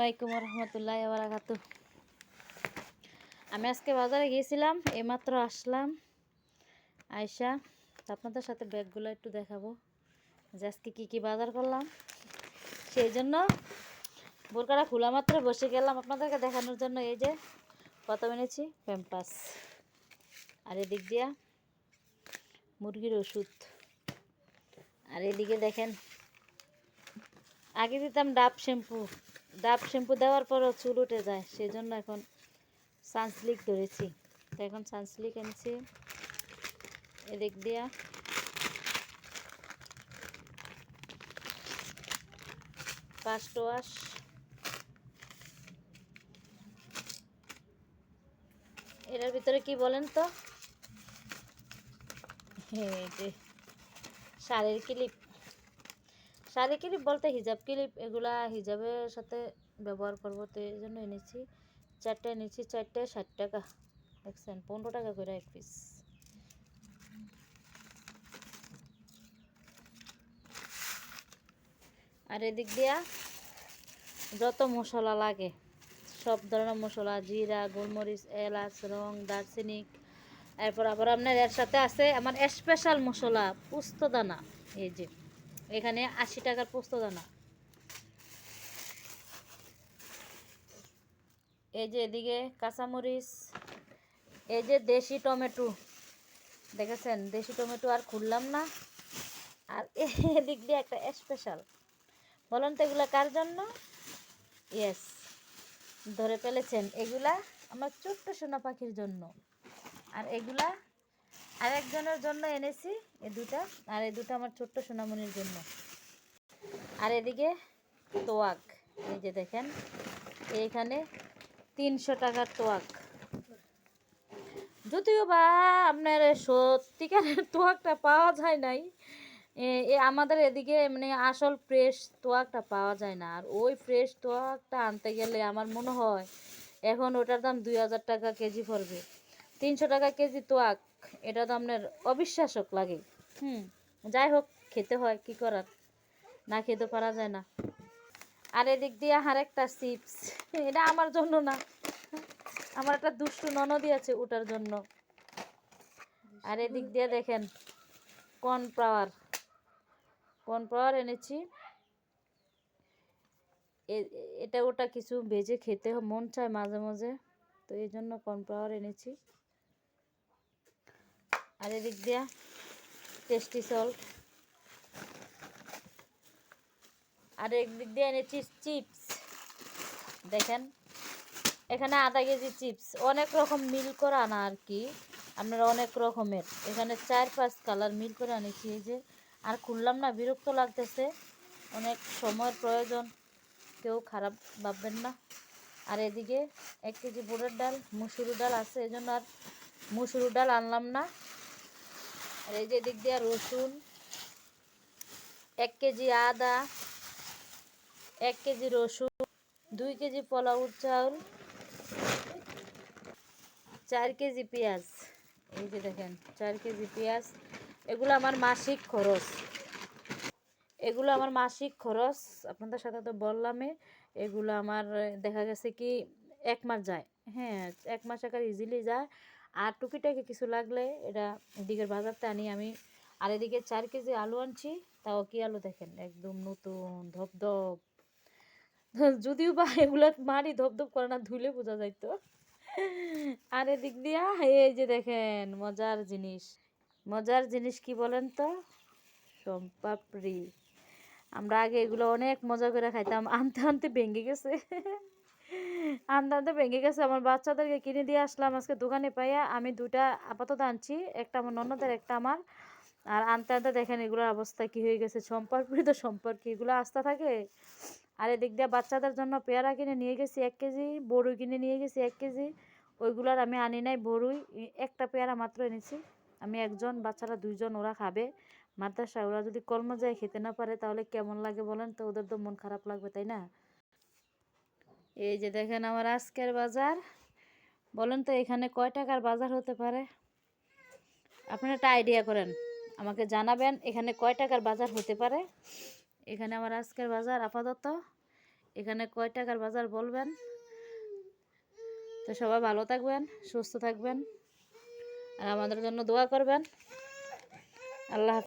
আলাইকুম রহমতুল্লাহি ওয়া বারাকাতুহু। আমি আজকে বাজারে গিয়েছিলাম, এইমাত্র আসলাম। আয়শা তো আপনাদের সাথে ব্যাগগুলো একটু দেখাবো যে আজকে কী কী বাজার করলাম। সেই জন্য বোরকাটা খোলা মাত্র বসে গেলাম আপনাদেরকে দেখানোর জন্য। এই যে প্রথম এনেছি প্যাম্পাস, আর এদিক দিয়া মুরগির ওষুধ, আর এদিকে দেখেন আগে দিতাম ডাব শ্যাম্পু দেওয়ার পরও চুল উঠে যায়, সেই জন্য এখন সানসিল্ক ধরেছি। তো এখন সানসিল্ক এনেছি। এদিক দিয়া ফার্স্ট ওয়াশ, এটার ভিতরে কি বলেন তো, এই যে শাড়ির ক্লিপ বলতে হিজাব ক্লিপ, এগুলা হিজাবের সাথে ব্যবহার করবো, তো এই জন্য এনেছি। চারটে এনেছি, 4টায় 60 টাকা, দেখছেন 15 টাকা করে এক পিস। আর এদিক দিয়া যত মশলা লাগে সব ধরনের মশলা, জিরা, গোলমরিচ, এলাচ, রং, দারচিনি, এরপর আবার আপনার এর সাথে আছে আমার স্পেশাল মশলা পোস্তদানা। এই যে এখানে 80 টাকার পোস্তদানা। এই যে এদিকে কাঁচামরিচ, এই যে দেশি টমেটো, দেখেছেন দেশি টমেটো আর খুললাম না। আর এদিক দিয়ে একটা স্পেশাল, বলেন তো এগুলা কার জন্য? ইয়েস, ধরে ফেলেছেন, এগুলা আমার ছোট্ট সোনা পাখির জন্য। আর এগুলা আরেকজনের জন্য এনেছি, এই দুটা, আর এই দুটো আমার ছোট্ট সোনামণির জন্য। আর এদিকে তোয়াক, এই যে দেখেন এইখানে 300 টাকার তোয়াক, যদিও বা আপনার সত্যিকারের তোয়াকটা পাওয়া যায় নাই। আমাদের এদিকে মানে আসল ফ্রেশ তোয়াকটা পাওয়া যায় না। আর ওই ফ্রেশ তোয়াকটা আনতে গেলে আমার মনে হয় এখন ওটার দাম 2000 টাকা কেজি পড়বে। 300 টাকা কেজি তোয়াক, এটা তো আপনার অবিশ্বাসক লাগে। যাই হোক, খেতে হয়, কি করার, না খেতে পারা যায় না। আর এদিক দিয়ে আরেকটা চিপস, এটা আমার জন্য না, আমার একটা দুষ্টু ননদি আছে ওটার জন্য। আর এদিক দিয়ে দেখেন কর্নফ্লাওয়ার এনেছি। এটা ওটা কিছু ভেজে খেতে মন চায় মাঝে মাঝে, তো এই জন্য কর্নফ্লাওয়ার এনেছি। আর এদিক দিয়া টেস্টি সল্ট, আর একদিক দিয়ে এনেছি চিপস। দেখেন এখানে আধা কেজি চিপস, অনেক রকম মিল করা আনা আর কি, আপনারা অনেক রকমের, এখানে 4-5 কালার মিল করে আনেছি। এই যে আর খুললাম না, বিরক্ত লাগতেছে, অনেক সময়ের প্রয়োজন, কেউ খারাপ ভাববেন না। আর এদিকে 1 কেজি বুটের ডাল, মুসুরি ডাল আছে, এই জন্য আর মুসুরি ডাল আনলাম না। আর এই যে এদিক দিয়ে রসুন, 1 কেজি আদা, 1 কেজি রসুন, 2 কেজি পোলাও চাউল, 4 কেজি পেঁয়াজ। এই যে দেখেন 4 কেজি পেঁয়াজ, এগুলো আমার মাসিক খরচ, আপনাদের সাথে তো বললামই। এগুলো আমার দেখা গেছে কি 1 মাস যায়, হ্যাঁ 1 মাস আকার ইজিলি যায়। আর টুকিটাকি কিছু লাগলে এটা এদিকের বাজারতে আনি আমি। আর এদিকে 4 কেজি আলু আনছি, তাও কি আলু দেখেন একদম নতুন ধপধপ, যদিও বা এগুলো মারি ধপধপ করে না, ধুলে বোঝা যাইতো। আর এদিক দিয়া এই যে দেখেন মজার জিনিস কি বলেন তো, সোমপাপড়ি। আমরা আগে এগুলো অনেক মজা করে খাইতাম, আনতে আনতে ভেঙে গেছে। আমার বাচ্চাদেরকে কিনে দিয়ে আসলাম আজকে দোকানে পাইয়া, আমি 2টা আপাতত আনছি, একটা আমার ননদের, একটা আমার। আর আনতে আনতে দেখেন এগুলোর অবস্থা কি হয়ে গেছে। সম্পর্কিত সম্পর্কে এগুলো আস্থা থাকে। আর এদিক দিয়ে বাচ্চাদের জন্য পেয়ারা কিনে নিয়ে গেছি 1 কেজি, বড়ই কিনে নিয়ে গেছি 1 কেজি, ওইগুলার আমি আনি নাই। বড়ই একটা পেয়ারা মাত্র এনেছি, আমি একজন, বাচ্চারা 2জন, ওরা খাবে মাদ্রাসায়। ওরা যদি কলম যায় খেতে না পারে তাহলে কেমন লাগে বলেন তো, ওদের তো মন খারাপ লাগবে, তাই না? এই যে দেখেন আমার আজকের বাজার, বলেন তো এখানে কয় টাকার বাজার হতে পারে? আপনারা একটা আইডিয়া করেন, আমাকে জানাবেন এখানে কয় টাকার বাজার হতে পারে। এখানে আমার আজকের বাজার আপাতত এখানে কয় টাকার বাজার বলবেন। তো সবাই ভালো থাকবেন, সুস্থ থাকবেন আর আমাদের জন্য দোয়া করবেন। আল্লাহ হাফেজ।